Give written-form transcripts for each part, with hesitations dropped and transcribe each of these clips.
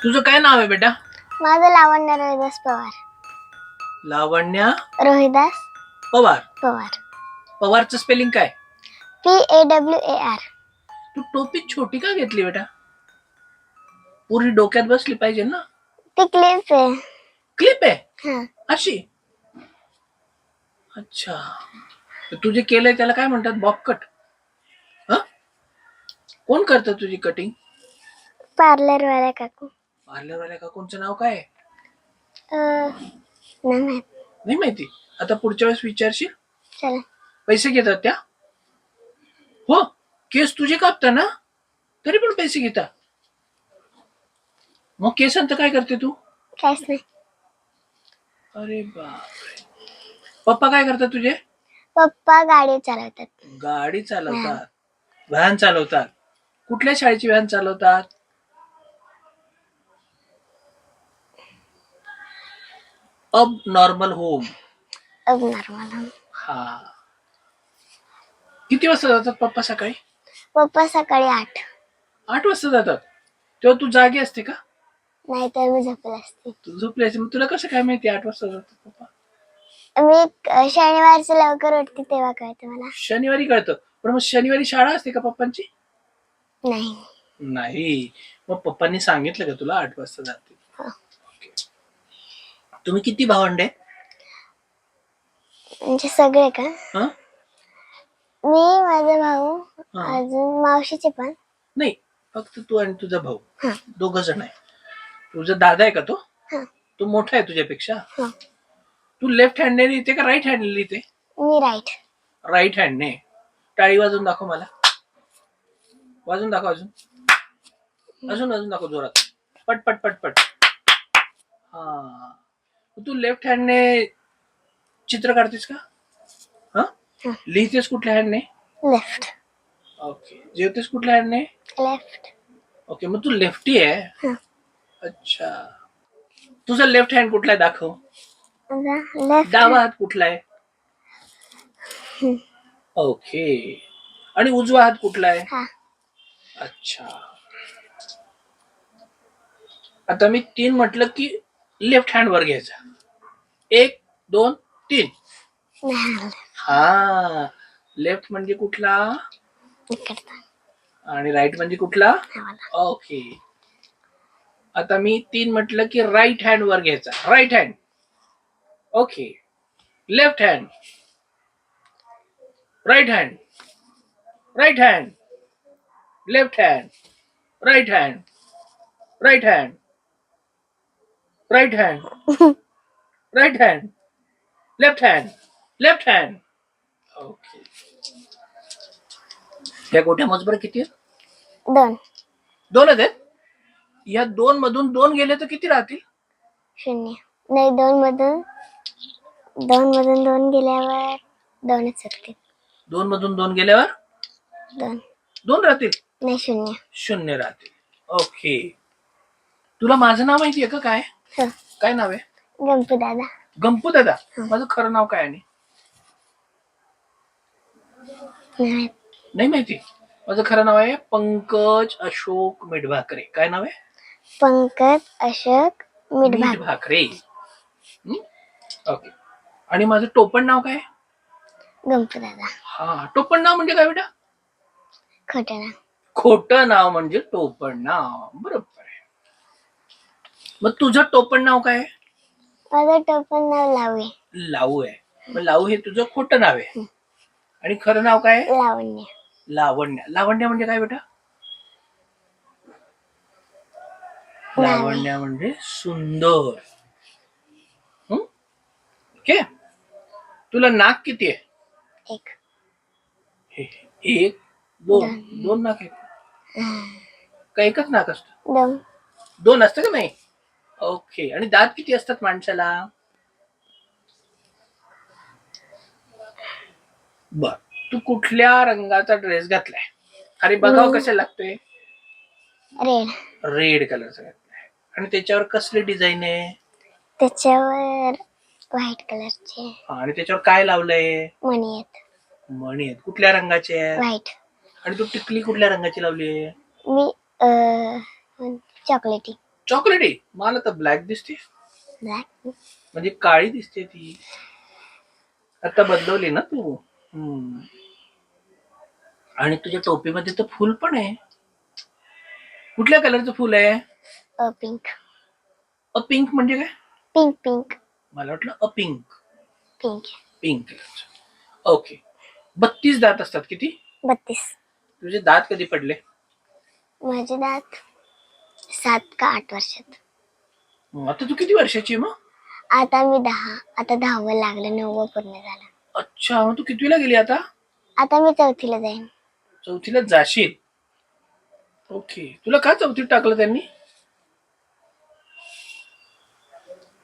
तुझं काय नाव आहे बेटा? माझं लावण्य रोहिदास पवार. लावण्या रोहिदास पवार. पवार. पवारचं स्पेलिंग काय? PAWAR. तू टोपी छोटी का घेतली बेटा? पुरी डोक्यात बसली पाहिजे ना. ती क्लिप आहे. क्लिप आहे हा. अशी? अच्छा. तुझे केलंय त्याला काय म्हणतात? Bob cut? कोण करतं तुझी कटिंग? पार्लर वाला काकू. पार्लर वाल्या काकूंचं नाव काय आहे? नाही माहित. नाही माहिती. आता पुढच्या वेळेस विचारशील. चला. पैसे घेतात त्या? हो. केस तुझे कापता ना, तरी पण पैसे घेता? मग केसांचं काय करते तू? काहीच नाही. अरे बापरे. पप्पा काय करतात तुझे? पप्पा गाडी चालवतात. गाडी चालवतात, व्हॅन चालवतात. कुठल्या शाळेची व्हॅन चालवतात? अब नॉर्मल होम. अब नॉर्मल. हा. किती वाजता जातात पप्पा सकाळी? पप्पा सकाळी 8 वाजता जातात. तेव्हा तू जागी असते का? नाही तर मी झोपले असते. तू झोपली असते. मग तुला कसं काय माहिती 8 वाजता जातात पप्पा? मी शनिवारचं लवकर उठते तेव्हा कळतं मला. शनिवारी कळतं. पण मग शनिवारी शाळा असते का पप्पांची? नाही. नाही. मग पप्पांनी सांगितलं का तुला 8 वाजता जाते? तुम्ही किती भावंडे? म्हणजे सगळे का? मी, माझा भाऊ, अजून मावशीचे पण. नाही, फक्त तू आणि तुझा भाऊ. दोघ जण आहे. तुझा दादा आहे का तो? तो मोठा आहे तुझ्यापेक्षा? तू लेफ्ट हँडने लिहिते का राईट हँडने लिहिते? मी राईट. राईट हँडने. टाळी वाजून दाखव मला. वाजून दाखव. अजून दाखव जोरात. पट पट पट पट. हा. तू लेफ्ट हँडने चित्र काढतेस का? लिहितेस कुठल्या हँडने? लेफ्ट. ओके. जेवतेस कुठल्या हँडने? लेफ्ट. ओके. मग तू लेफ्टी आहे? अच्छा. तुझा लेफ्ट हँड कुठला आहे दाखव. डावा हात कुठला आहे? ओके. आणि उजवा हात कुठला आहे? अच्छा. आता मी 3 म्हटलं की लेफ्ट हँड वर घ्यायचा. 1 2 3. हा. लेफ्ट म्हणजे कुठला? आणि राईट म्हणजे कुठला? ओके. आता मी 3 म्हटलं की राईट हँड वर घ्यायचा. Right hand. Okay. Left hand. Right hand. Right hand. Left hand. Right hand. Right hand. Right hand. Right hand. Left hand. Left hand. Okay. या गोट्या मोजबर किती आहेत? 2. 2 आहेत. या 2 मधून 2 गेले तर किती राहतील? 0. नाही, 2 मधून 2 गेल्यावर 2च राहतील. 2 मधून 2 गेल्यावर 2 राहतील. नाही, 0 राहतील. ओके. तुला माझं नाव माहितीये का? काय काय नाव आहे? गंपू दादा. गंपू दादा. माझं खरं नाव काय? नाही माहिती. माझं खरं नाव आहे पंकज अशोक मिठभाकरे. काय नाव आहे? पंकज अशोक मिठभाकरे. ओके. आणि माझं टोपण नाव काय? गंपू दादा. हा, टोपण नाव म्हणजे काय बेटा? खोटं ना. खोटं नाव म्हणजे टोपण नाव, बरोबर आहे. मग तुझं टोपण नाव काय आहे? माझं टोपण नाव लावू आहे. लावू आहे. मग लावू हे तुझं खोटं नाव आहे आणि खरं नाव काय आहे? लावण्य. लावण्य. लावण्य म्हणजे काय बेटा? लावण्य म्हणजे सुंदर. ओके. तुला नाक किती आहे? एक. एक, दोन. दोन नाक आहेत का? एकच नाक असतं? दोन. दोन असतं का? नाही. ओके. आणि दात किती असतात माणसाला? बर. तू कुठल्या रंगाचा ड्रेस घातलाय? अरे बघाव कशा लागतोय? रेड. रेड कलरचा घातलाय. आणि त्याच्यावर कसली डिझाईन आहे? त्याच्यावर व्हाईट कलरचे. आणि त्याच्यावर काय लावलंय? मणी आहेत. मणी आहेत. कुठल्या रंगाचे आहेत? व्हाईट. आणि तू टिकली कुठल्या रंगाची लावली आहे? मी चॉकलेटी. चॉकलेटी. मला तर ब्लॅक दिसते. ब्लॅक म्हणजे काळी दिसते ती. आता बदलवली ना तू. आणि तुझ्या टोपीमध्ये तर फुल पण आहे. कुठल्या कलरचं फुल आहे? पिंक. पिंक म्हणजे काय? Pink pink. मला वाटलं पिंक. पिंक. पिंक कलरचं. ओके. 32 दात असतात. किती? 32. तुझे दात कधी पडले? माझे दात 7 का 8 वर्षात. आता तू किती वर्षाची मग? आता मी 10. आता 10वं लागलं, 9वं पूर्ण झालं. अच्छा. मग तू कितवीला गेली आता? आता मी 4थीला जाईन. 4थीला जाशील. ओके. तुला का 4थीत टाकलं त्यांनी?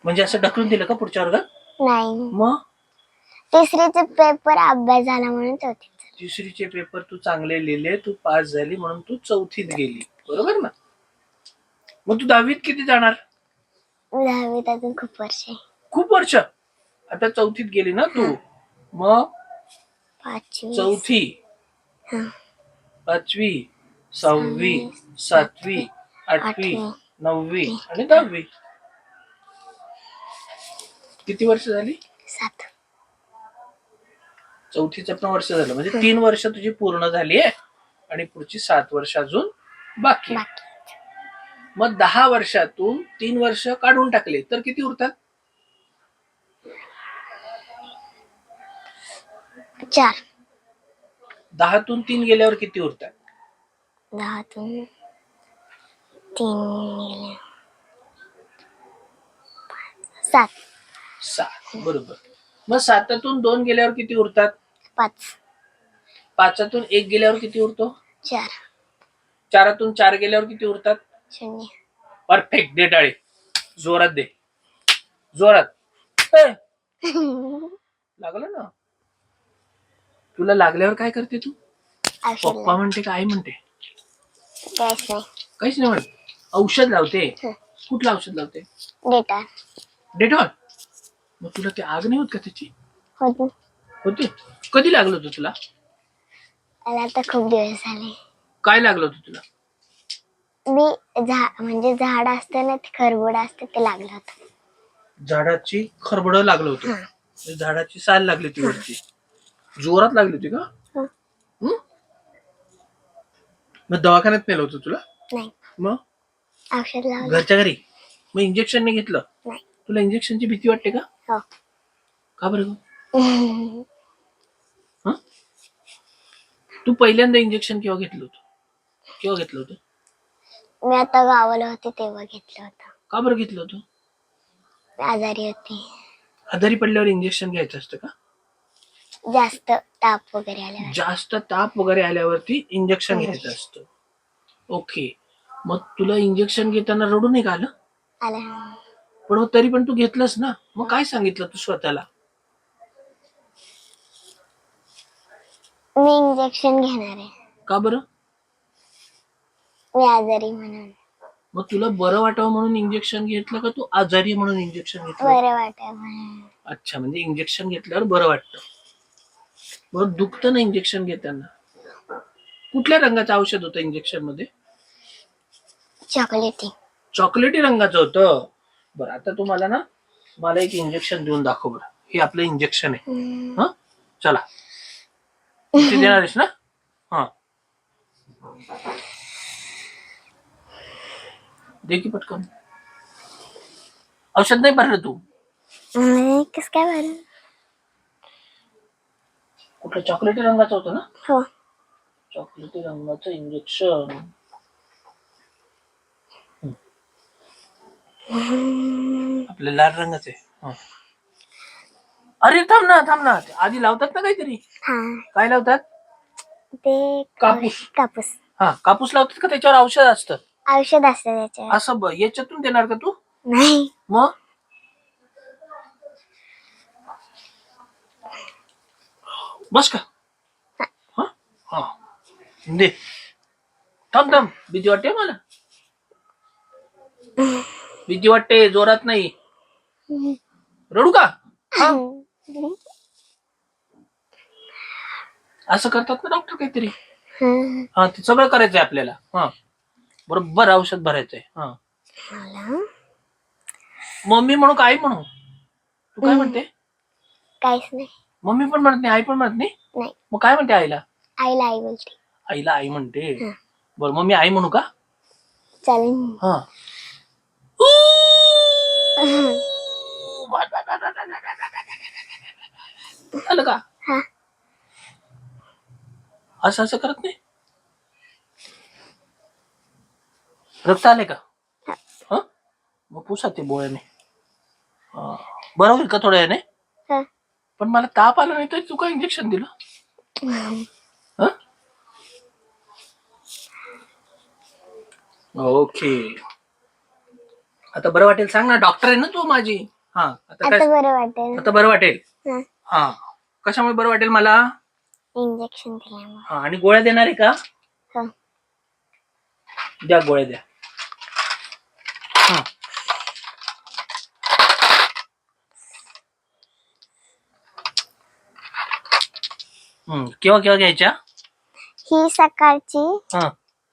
म्हणजे असं ढकलून दिलं का पुढच्या वर्गात? नाही. मग 3रीचे पेपर अभ्यास झाला म्हणून 4थीत. 3रीचे पेपर तू चांगले लिहिले, तू पास झाली म्हणून तू 4थीत गेली, बरोबर ना? मग तू 10वीत किती जाणार? 10वीत अजून खूप वर्ष आहे. खूप वर्ष. आता 4थीत गेली ना तू. मग 5वी. 4थी, 5वी, 6वी, 7वी, 8वी, 9वी आणि 10वी. किती वर्ष झाली? 7. 4थीचं पण वर्ष झालं. म्हणजे 3 वर्ष तुझी पूर्ण झाली आहे आणि पुढची 7 वर्ष अजून बाकी. मग 10 वर्षातून 3 वर्ष काढून टाकले तर किती उरतात? 4. 10तून 3 गेल्यावर किती उरतात? 10तून 3 गेले 7. 7. बरोबर. मग 7तून 2 गेल्यावर किती उरतात? 5. 5तून 1 गेल्यावर किती उरतो? 4. 4तून 4 गेल्यावर किती उरतात? 0. परफेक्ट. दे टाळे. जोरात दे. जोरात. लागलं ना? तुला लागल्यावर काय करते तू? पप्पा म्हणते का आई म्हणते? काहीच नाही म्हणत. औषध लावते. कुठलं औषध लावते? डेटॉल. डेटॉल. मग तुला ते आग नाही होत का त्याची? होते. कधी लागलं होतं तुला? मला आता खूप दिवस झाले. काय लागलं होतं तुला? मी म्हणजे झाड असते ना, ते खरबूड असते ते लागलं होतं. झाडाची खरबड लागलं होतं. झाडाची साल लागली होती वरती. जोरात लागली होती का? मग दवाखान्यात नेलं होतं तुला? नाही. मग औषध लावलं. घरच्या घरी? मग इंजेक्शन नाही घेतलं? नाही. तुला इंजेक्शनची भीती वाटते का? हो. का बरं? तू पहिल्यांदा इंजेक्शन केव्हा घेतलं होतं? मी आता गावाला होते तेव्हा घेतलं होतं. का बरं घेतलं होतं? आजारी होते. आजारी पडल्यावर इंजेक्शन घ्यायचं असतं का? जास्त ताप वगैरे आल्यावर. जास्त ताप वगैरे आल्यावरती इंजेक्शन घ्यायचं असतं. ओके. मग तुला इंजेक्शन घेताना रडू नाही का आलं? आलं. पण मग तरी पण तू घेतलंस ना. मग काय सांगितलं तू स्वतःला? मी इंजेक्शन घेणार आहे. का बरं? मी आजारी म्हणून. मग तुला बरं वाटावं म्हणून इंजेक्शन घेतलं का तू आजारी म्हणून इंजेक्शन घेतलं? बरं वाटावं म्हणून. अच्छा. म्हणजे इंजेक्शन घेतल्यावर बरं वाटतं. मग दुखतं ना इंजेक्शन घेताना? कुठल्या रंगाचं औषध होतं इंजेक्शन मध्ये? चॉकलेटी. चॉकलेटी रंगाचं होतं. बरं. आता तुम्हाला ना, मला एक इंजेक्शन देऊन दाखव बरं. हे आपलं इंजेक्शन आहे. चला. किती देणार आहेस ना? हा, दे की पटकन. औषध नाही भरलं तू? कस काय बरं? कुठलं चॉकलेटी रंगाचं होतं ना? हो. चॉकलेटी रंगाचं इंजेक्शन. आपल्या लाल रंगाचे. अरे थांब ना, आधी लावतात ना काहीतरी. हा, काय लावतात? ते कापूस. कापूस. हा, कापूस लावतात का त्याच्यावर औषध असतं? औषध असतं त्याच्यावर. असं याच्यातून देणार का तू? नाही. मग बस का? हा हा, दे. थांब भीती वाटते मला. भीती वाटते, जोरात नाही. रडू का? हा, असं करतात ना डॉक्टर काहीतरी. हा, ते सगळं करायचंय आपल्याला. हा, बरोबर औषध भरायचंय. हा, मम्मी म्हणू का आई म्हणू? तू काय म्हणते? काहीच नाही. मम्मी पण म्हणत नाही, आई पण म्हणत नाही. नाही. मग काय म्हणते आईला? आईला आई बोलते. आईला आई म्हणते. बरं, मम्मी आई म्हणू का? चालेल. हा, झालं का? हा. असं असं करत नाही. रक्त आले का? हा, मग पुसा ते बोळ्याने. बरं होईल का थोड्या वेळाने? हा. पण मला ताप आला नाही तर तू काय इंजेक्शन दिलं? हा, ओके. आता बरं वाटेल, सांग ना. डॉक्टर आहे ना तू माझी. हा, आता काय? बरं वाटेल. आता बरं वाटेल. हा. हा, कशामुळे बरं वाटेल मला? इंजेक्शन दिल्यामुळे. हा, आणि गोळ्या देणार आहे का? हो. द्या गोळ्या द्या. हा, केव्हा केव्हा घ्यायच्या? ही सकाळची, हा,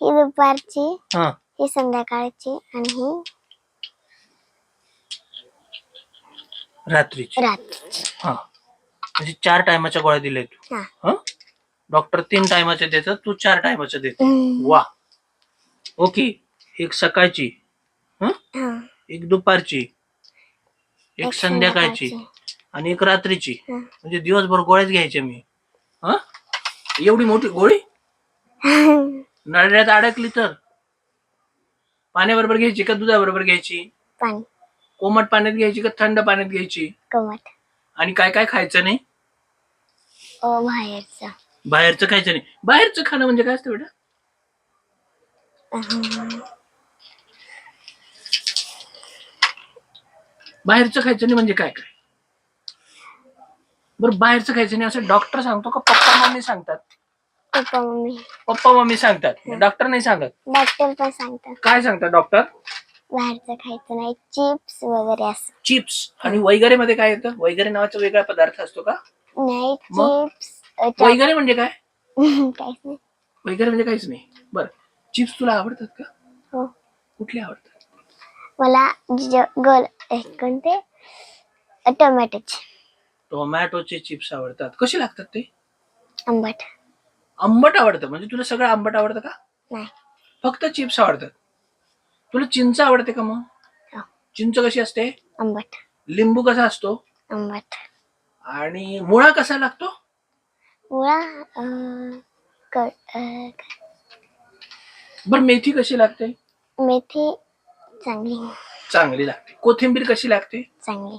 ही दुपारची, हा, ही संध्याकाळची आणि ही रात्रीची. रात्रीची. हा, म्हणजे 4 टायमाच्या गोळ्या दिल्या तू. हा. हा, डॉक्टर 3 टायमाच्या देतात, तू 4 टायमाच्या देत. वा, ओके. एक सकाळची, एक दुपारची, एक संध्याकाळची आणि एक रात्रीची. म्हणजे दिवसभर गोळ्याच घ्यायच्या मी. हा, एवढी मोठी गोळी नळ्यात अडकली तर पाण्याबरोबर घ्यायची का दुधाबरोबर घ्यायची? पाणी. कोमट पाण्यात घ्यायची का थंड पाण्यात घ्यायची? कोमट. आणि काय काय खायचं नाही? बाहेरचं. बाहेरचं खायचं नाही. बाहेरचं खाणं म्हणजे काय असतं बेटा? बाहेरचं खायचं नाही म्हणजे काय काय? बरं, बाहेरचं खायचं नाही असं डॉक्टर सांगतो का पप्पा मम्मी सांगतात? पप्पा मम्मी सांगतात, डॉक्टर नाही सांगत. डॉक्टर पण सांगतात. काय सांगतात डॉक्टर? बाहेरचं खायचं नाही, चिप्स वगैरे असं. चिप्स आणि वगैरे मध्ये काय येतं? वगैरे नावाचा वेगळा पदार्थ असतो का? नाही, मग? चिप्स. वगैरे म्हणजे काय? काहीच नाही. वगैरे म्हणजे काहीच नाही. बरं, चिप्स तुला आवडतात का? हो. कुठले आवडतात? मला कोणते? टोमॅटोचे. टोमॅटोचे चिप्स आवडतात. कसे लागतात ते? आंबट. आंबट आवडतं म्हणजे तुला सगळं आंबट आवडतं का? नाही. फक्त चिप्स आवडतात. तुला चिंच आवडते का मग? हो. चिंच कशी असते? आंबट. लिंबू कसा असतो? आंबट. आणि मुळा कसा लागतो? मुळा बरं, मेथी कशी लागते? मेथी चांगली. चांगली लागते. कोथिंबीर कशी लागते? चांगली.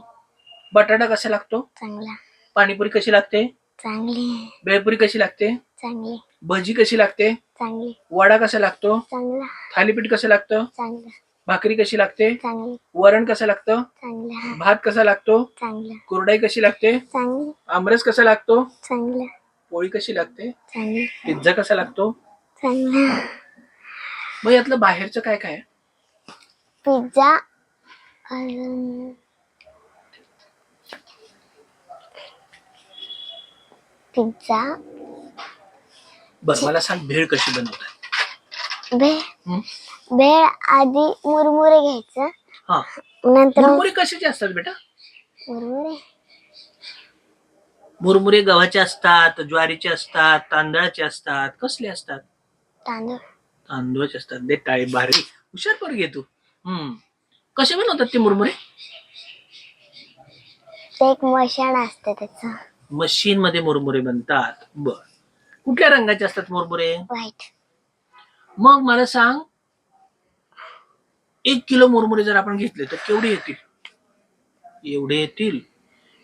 बटाटा कसा लागतो? चांगला. पाणीपुरी कशी लागते? चांगली. भेळपुरी कशी लागते? चांगली. भजी कशी लागते? चांगली. वडा कसा लागतो? चांगला. थालीपीठ कसं लागतं? चांगला. भाकरी कशी लागते? चांगली. वरण कसं लागतं? चांगला. भात कसा लागतो? चांगला. कुरडई कशी लागते? चांगली. आमरस कसा लागतो? चांगला. पोळी कशी लागते? चांगली. पिझ्झा कसा लागतो? चांगला. मग यातलं बाहेरचं काय काय? Pizza, pizza. बरं, मला सांग भेळ कशी बनवतात? भेळ आधी मुरमुरे घ्यायचं. हा, नंतर मुरमुरे कशाचे असतात बेटा? मुरमुरे मुरमुरे गव्हाचे असतात, ज्वारीचे असतात, तांदळाचे असतात, कसले असतात? तांदूळ. तांदूळाचे असतात. दे टाळी, भारी हुशार पण घे तू. कसे बनवतात ते मुरमुरे? ते एक मशान असते त्याचं. मशीन मध्ये मुरमुरे बनतात. बर. कुठल्या रंगाचे असतात मुरमुरे? व्हाईट. मग मला सांग, 1 किलो मुरमुरे जर आपण घेतले तर केवढे येतील? एवढे येतील,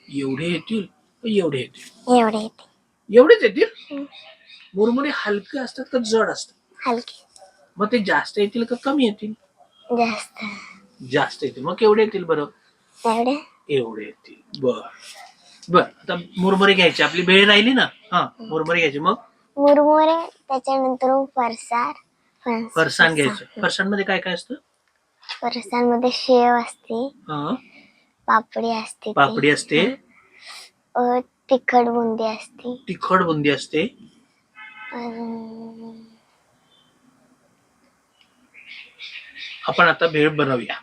एवढे येतील, एवढे येतील. एवढे येते. एवढेच येतील? मुरमुरे हलके असतात का जड असतात? हलके. मग ते जास्त येतील का कमी येतील? जास्त. जास्त येतील. मग केवढे येतील बरं? एवढे. एवढे येतील. बर बर. आता मुरमुरे घ्यायचे, आपली भेळ राहिली ना. हा, मुरमुरे घ्यायचे. मग मुरमुरे, त्याच्यानंतर फरसाण घ्यायचं. फरसाणमध्ये काय काय असतं? फरसाणमध्ये शेव असते, पापडी असते, पापडी असते, तिखट बुंदी असते, तिखट बुंदी असते. आपण आता भेळ बनवूया.